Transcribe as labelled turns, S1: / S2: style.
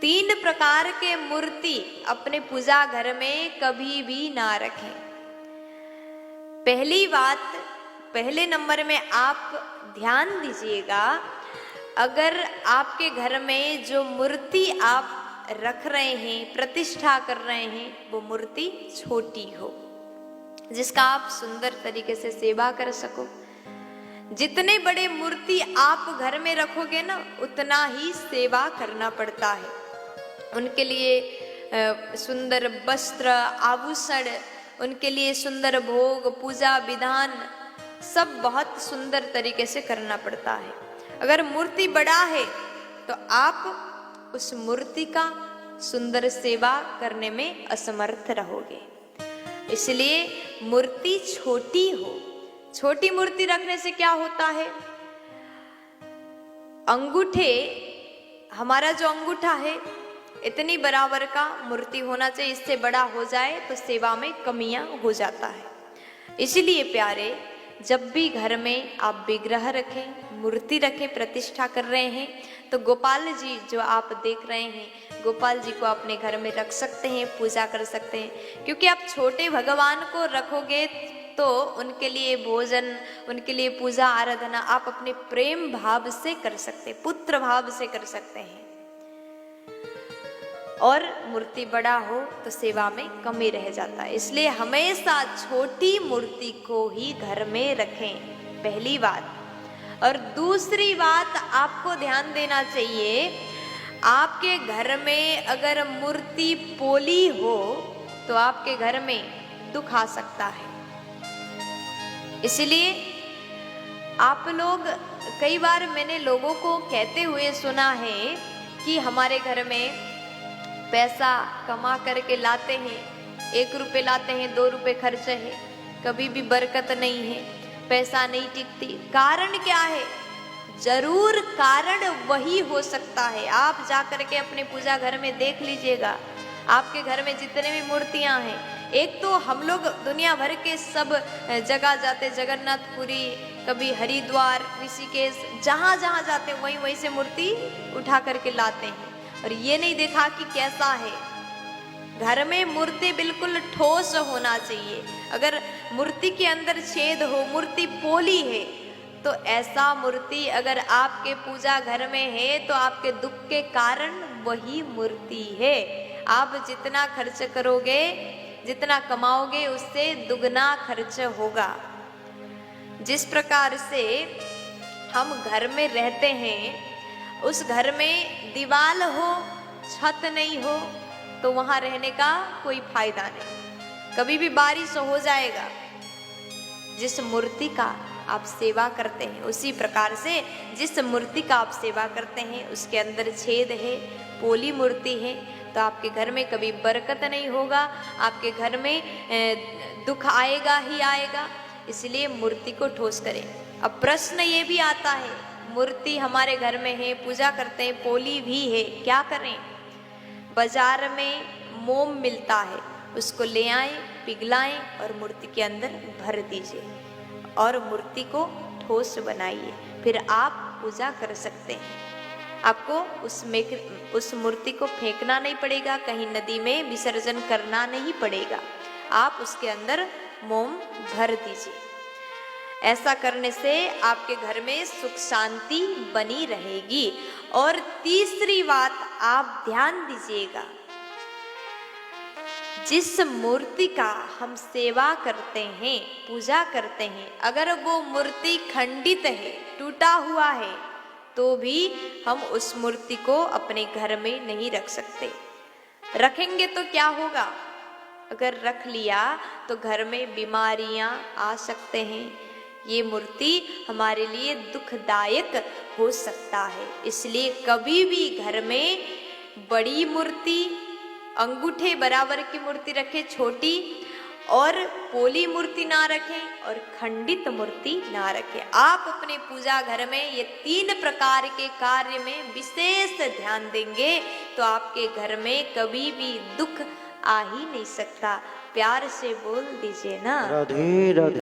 S1: तीन प्रकार के मूर्ति अपने पूजा घर में कभी भी ना रखें। पहली बात, पहले नंबर में आप ध्यान दीजिएगा, अगर आपके घर में जो मूर्ति आप रख रहे हैं, प्रतिष्ठा कर रहे हैं, वो मूर्ति छोटी हो, जिसका आप सुंदर तरीके से सेवा कर सको। जितने बड़े मूर्ति आप घर में रखोगे ना, उतना ही सेवा करना पड़ता है। उनके लिए सुंदर वस्त्र, आभूषण, उनके लिए सुंदर भोग, पूजा विधान सब बहुत सुंदर तरीके से करना पड़ता है। अगर मूर्ति बड़ा है तो आप उस मूर्ति का सुंदर सेवा करने में असमर्थ रहोगे। इसलिए मूर्ति छोटी हो। छोटी मूर्ति रखने से क्या होता है, अंगूठे, हमारा जो अंगूठा है इतनी बराबर का मूर्ति होना चाहिए। इससे बड़ा हो जाए तो सेवा में कमियां हो जाता है। इसलिए प्यारे, जब भी घर में आप विग्रह रखें, मूर्ति रखें, प्रतिष्ठा कर रहे हैं, तो गोपाल जी जो आप देख रहे हैं, गोपाल जी को अपने घर में रख सकते हैं, पूजा कर सकते हैं। क्योंकि आप छोटे भगवान को रखोगे तो उनके लिए भोजन, उनके लिए पूजा आराधना आप अपने प्रेम भाव से कर सकते, पुत्र भाव से कर सकते हैं। और मूर्ति बड़ा हो तो सेवा में कमी रह जाता है। इसलिए हमेशा छोटी मूर्ति को ही घर में रखें, पहली बात। और दूसरी बात आपको ध्यान देना चाहिए, आपके घर में अगर मूर्ति पोली हो तो आपके घर में दुख आ सकता है। इसलिए आप लोग, कई बार मैंने लोगों को कहते हुए सुना है कि हमारे घर में पैसा कमा करके लाते हैं, 1 रुपये लाते हैं, 2 रुपये खर्च है, कभी भी बरकत नहीं है, पैसा नहीं टिकती। कारण क्या है? जरूर कारण वही हो सकता है। आप जाकर के अपने पूजा घर में देख लीजिएगा, आपके घर में जितने भी मूर्तियां हैं, एक तो हम लोग दुनिया भर के सब जगह जाते, जगन्नाथपुरी, कभी हरिद्वार, ऋषिकेश, जहाँ जहाँ जाते वहीं वहीं से मूर्ति उठा करके लाते हैं, और ये नहीं देखा कि कैसा है। घर में मूर्ति बिल्कुल ठोस होना चाहिए। अगर मूर्ति के अंदर छेद हो, मूर्ति पोली है, तो ऐसा मूर्ति अगर आपके पूजा घर में है तो आपके दुख के कारण वही मूर्ति है। आप जितना खर्च करोगे, जितना कमाओगे, उससे दुगना खर्च होगा। जिस प्रकार से हम घर में रहते हैं, उस घर में दीवार हो, छत नहीं हो, तो वहां रहने का कोई फायदा नहीं, कभी भी बारिश हो जाएगा। जिस मूर्ति का आप सेवा करते हैं, उसी प्रकार से जिस मूर्ति का आप सेवा करते हैं उसके अंदर छेद है, पोली मूर्ति है, तो आपके घर में कभी बरकत नहीं होगा, आपके घर में दुख आएगा ही आएगा। इसलिए मूर्ति को ठोस करें। अब प्रश्न ये भी आता है, मूर्ति हमारे घर में है, पूजा करते हैं, पोली भी है, क्या करें? बाजार में मोम मिलता है, उसको ले आए, पिघलाएं और मूर्ति के अंदर भर दीजिए और मूर्ति को ठोस बनाइए, फिर आप पूजा कर सकते हैं। आपको उस मूर्ति को फेंकना नहीं पड़ेगा, कहीं नदी में विसर्जन करना नहीं पड़ेगा, आप उसके अंदर मोम भर दीजिए। ऐसा करने से आपके घर में सुख शांति बनी रहेगी। और तीसरी बात आप ध्यान दीजिएगा, जिस मूर्ति का हम सेवा करते हैं, पूजा करते हैं, अगर वो मूर्ति खंडित है, टूटा हुआ है, तो भी हम उस मूर्ति को अपने घर में नहीं रख सकते। रखेंगे तो क्या होगा? अगर रख लिया तो घर में बीमारियां आ सकते हैं। ये मूर्ति हमारे लिए दुखदायक हो सकता है। इसलिए कभी भी घर में बड़ी मूर्ति, अंगूठे बराबर की मूर्ति रखें, छोटी, और पोली मूर्ति ना रखें और खंडित मूर्ति ना रखें। आप अपने पूजा घर में ये 3 प्रकार के कार्य में विशेष ध्यान देंगे तो आपके घर में कभी भी दुख आ ही नहीं सकता। प्यार से बोल दीजिए ना, राधे राधे।